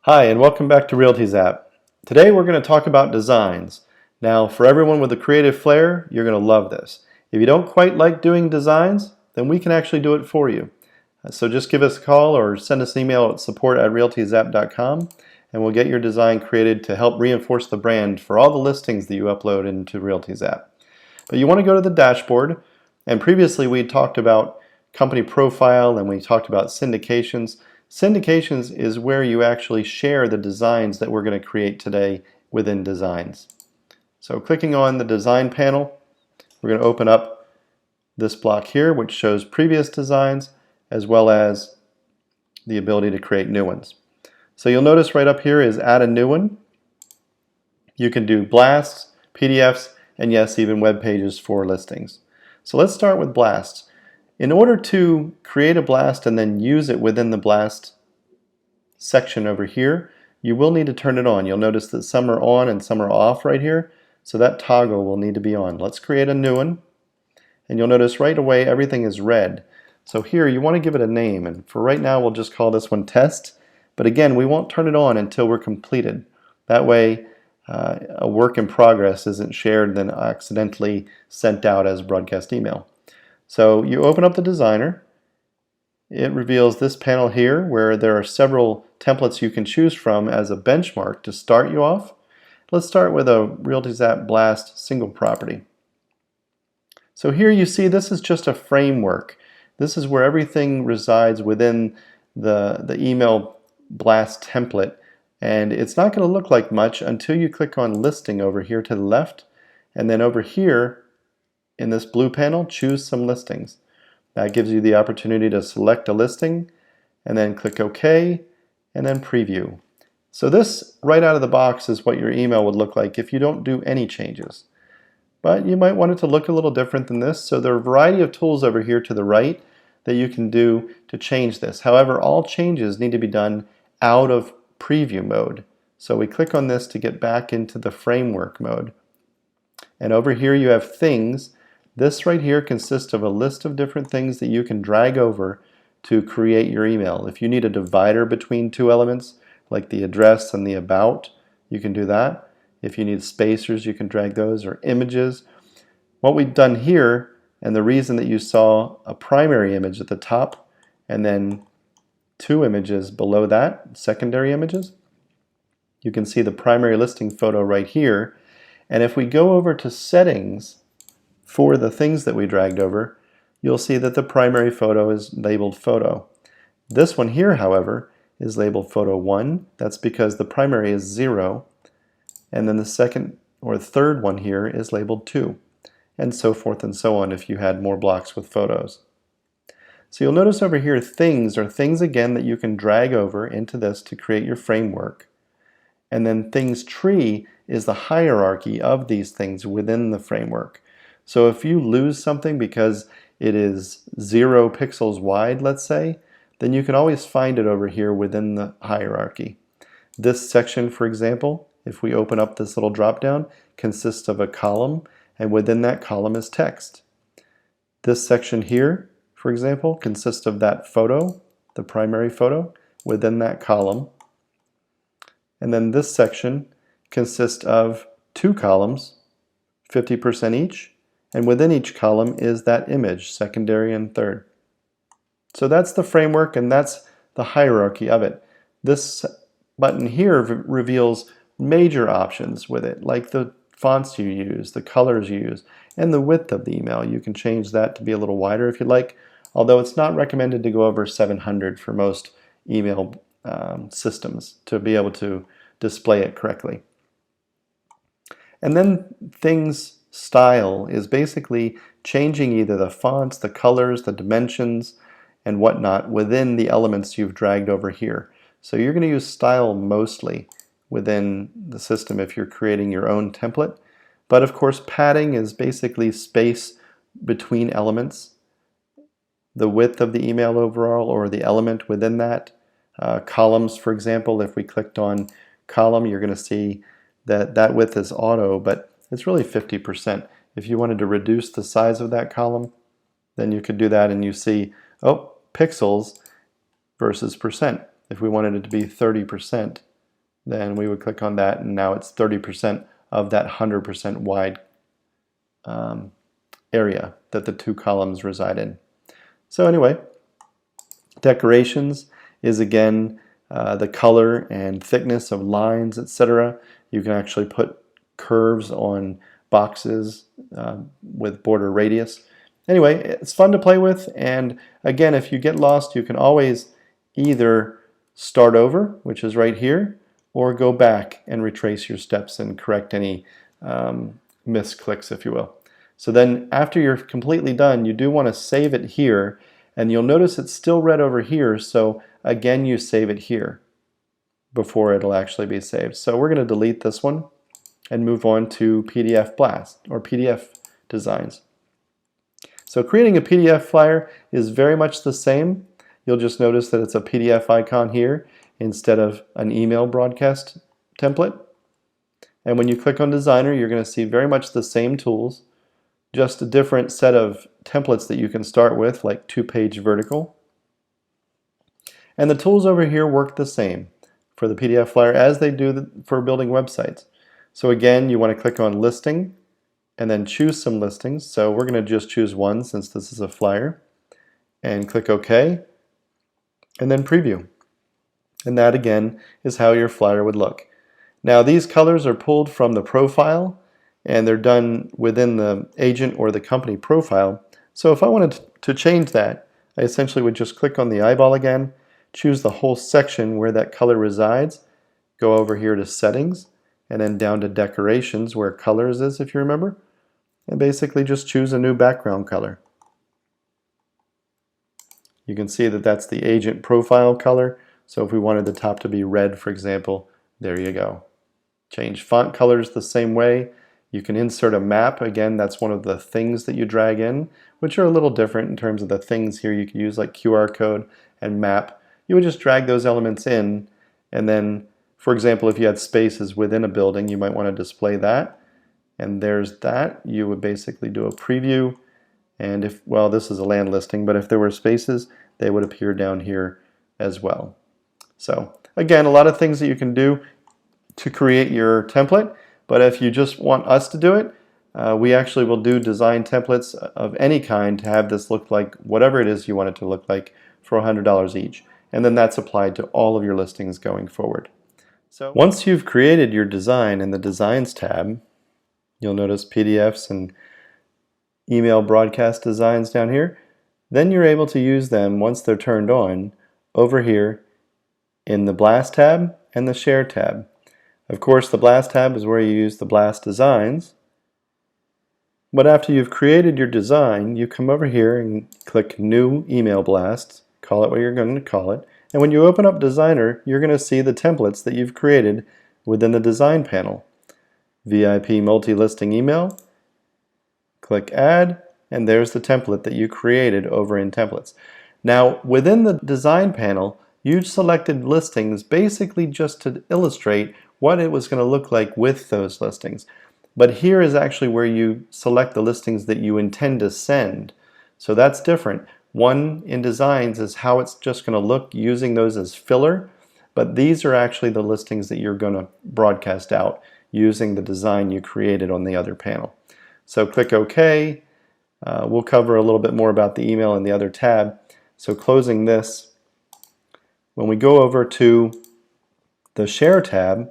Hi, and welcome back to RealtyZapp. Today we're going to talk about designs. Now, for everyone with a creative flair, you're going to love this. If you don't quite like doing designs, then we can actually do it for you. So just give us a call or send us an email at support@realtyzapp.com and we'll get your design created to help reinforce the brand for all the listings that you upload into RealtyZapp. But you want to go to the dashboard, and previously we talked about company profile and we talked about syndications. Syndications is where you actually share the designs that we're going to create today within designs. So clicking on the design panel, we're going to open up this block here which shows previous designs as well as the ability to create new ones. So you'll notice right up here is add a new one. You can do blasts, PDFs, and yes, even web pages for listings. So let's start with blasts. In order to create a blast and then use it within the blast section over here, you will need to turn it on. You'll notice that some are on and some are off right here, so that toggle will need to be on. Let's create a new one, and you'll notice right away everything is red. So here you want to give it a name, and for right now we'll just call this one test, but again we won't turn it on until we're completed. That way a work in progress isn't shared and then accidentally sent out as broadcast email. So you open up the designer. It reveals this panel here where there are several templates you can choose from as a benchmark to start you off. Let's start with a RealtyZapp Blast single property. So here you see this is just a framework. This is where everything resides within the email blast template, and it's not going to look like much until you click on listing over here to the left, and then over here in this blue panel, choose some listings. That gives you the opportunity to select a listing and then click OK and then preview. So this right out of the box is what your email would look like if you don't do any changes. But you might want it to look a little different than this, so there are a variety of tools over here to the right that you can do to change this. However, all changes need to be done out of preview mode. So we click on this to get back into the framework mode. And over here you have things. This right here consists of a list of different things that you can drag over to create your email. If you need a divider between two elements, like the address and the about, you can do that. If you need spacers, you can drag those, or images. What we've done here, and the reason that you saw a primary image at the top and then two images below that, secondary images, you can see the primary listing photo right here. And if we go over to settings, for the things that we dragged over, you'll see that the primary photo is labeled photo. This one here, however, is labeled photo 1. That's because the primary is 0. And then the second or third one here is labeled 2. And so forth and so on if you had more blocks with photos. So you'll notice over here things are things again that you can drag over into this to create your framework. And then things tree is the hierarchy of these things within the framework. So if you lose something because it is 0 pixels wide, let's say, then you can always find it over here within the hierarchy. This section, for example, if we open up this little drop down, consists of a column, and within that column is text. This section here, for example, consists of that photo, the primary photo, within that column. And then this section consists of two columns, 50% each, and within each column is that image, secondary and third. So that's the framework and that's the hierarchy of it. This button here reveals major options with it, like the fonts you use, the colors you use, and the width of the email. You can change that to be a little wider if you'd like, although it's not recommended to go over 700 for most email systems to be able to display it correctly. And then things style is basically changing either the fonts, the colors, the dimensions, and whatnot within the elements you've dragged over here. So you're going to use style mostly within the system if you're creating your own template. But of course padding is basically space between elements, the width of the email overall or the element within that. Columns, for example, if we clicked on column, you're going to see that that width is auto, but it's really 50%. If you wanted to reduce the size of that column, then you could do that and you see, oh, pixels versus percent. If we wanted it to be 30%, then we would click on that, and now it's 30% of that 100% wide area that the two columns reside in. So anyway, decorations is again the color and thickness of lines, etc. You can actually put curves on boxes with border radius. Anyway, it's fun to play with, and again, if you get lost, you can always either start over, which is right here, or go back and retrace your steps and correct any misclicks, if you will. So then after you're completely done, you do want to save it here, and you'll notice it's still red over here, so again you save it here before it'll actually be saved. So we're going to delete this one and move on to PDF Blast or PDF Designs. So creating a PDF flyer is very much the same. You'll just notice that it's a PDF icon here instead of an email broadcast template. And when you click on Designer, you're going to see very much the same tools, just a different set of templates that you can start with, like 2-page vertical. And the tools over here work the same for the PDF flyer as they do for building websites. So again, you want to click on Listing and then choose some listings. So we're going to just choose one since this is a flyer, and click OK, and then Preview. And that again is how your flyer would look. Now these colors are pulled from the profile, and they're done within the agent or the company profile. So if I wanted to change that, I essentially would just click on the eyeball again, choose the whole section where that color resides, go over here to Settings, and then down to Decorations where Colors is, if you remember, and basically just choose a new background color. You can see that that's the agent profile color, so if we wanted the top to be red, for example, there you go. Change font colors the same way. You can insert a map. Again, that's one of the things that you drag in, which are a little different in terms of the things here you can use, like QR code and map. You would just drag those elements in, and then, for example, if you had spaces within a building, you might want to display that. And there's that. You would basically do a preview, and if, well, this is a land listing, but if there were spaces, they would appear down here as well. So again, a lot of things that you can do to create your template, but if you just want us to do it, we actually will do design templates of any kind to have this look like whatever it is you want it to look like for $100 each. And then that's applied to all of your listings going forward. So once you've created your design in the Designs tab, you'll notice PDFs and email broadcast designs down here. Then you're able to use them once they're turned on over here in the Blast tab and the Share tab. Of course, the Blast tab is where you use the Blast designs. But after you've created your design, you come over here and click New Email Blast, call it what you're going to call it. And when you open up Designer, you're going to see the templates that you've created within the Design panel. VIP multi-listing email, click Add, and there's the template that you created over in Templates. Now, within the Design panel, you selected listings basically just to illustrate what it was going to look like with those listings. But here is actually where you select the listings that you intend to send. So that's different. One in Designs is how it's just going to look using those as filler, but these are actually the listings that you're going to broadcast out using the design you created on the other panel. So click OK. We'll cover a little bit more about the email in the other tab. So closing this, when we go over to the Share tab,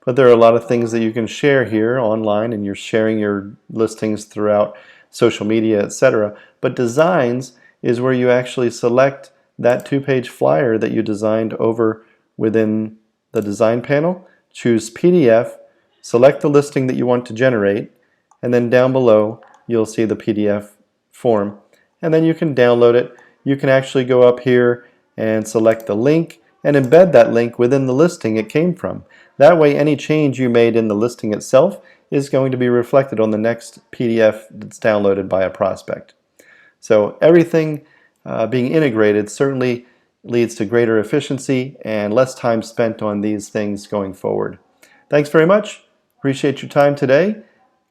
but there are a lot of things that you can share here online, and you're sharing your listings throughout social media, etc. But Designs is where you actually select that 2-page flyer that you designed over within the Design panel, choose PDF, select the listing that you want to generate, and then down below you'll see the PDF form. And then you can download it. You can actually go up here and select the link and embed that link within the listing it came from. That way any change you made in the listing itself is going to be reflected on the next PDF that's downloaded by a prospect. So everything being integrated certainly leads to greater efficiency and less time spent on these things going forward. Thanks very much. Appreciate your time today.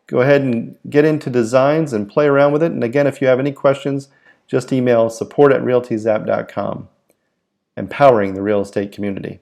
Go ahead and get into Designs and play around with it. And again, if you have any questions, just email support@realtyzapp.com. Empowering the real estate community.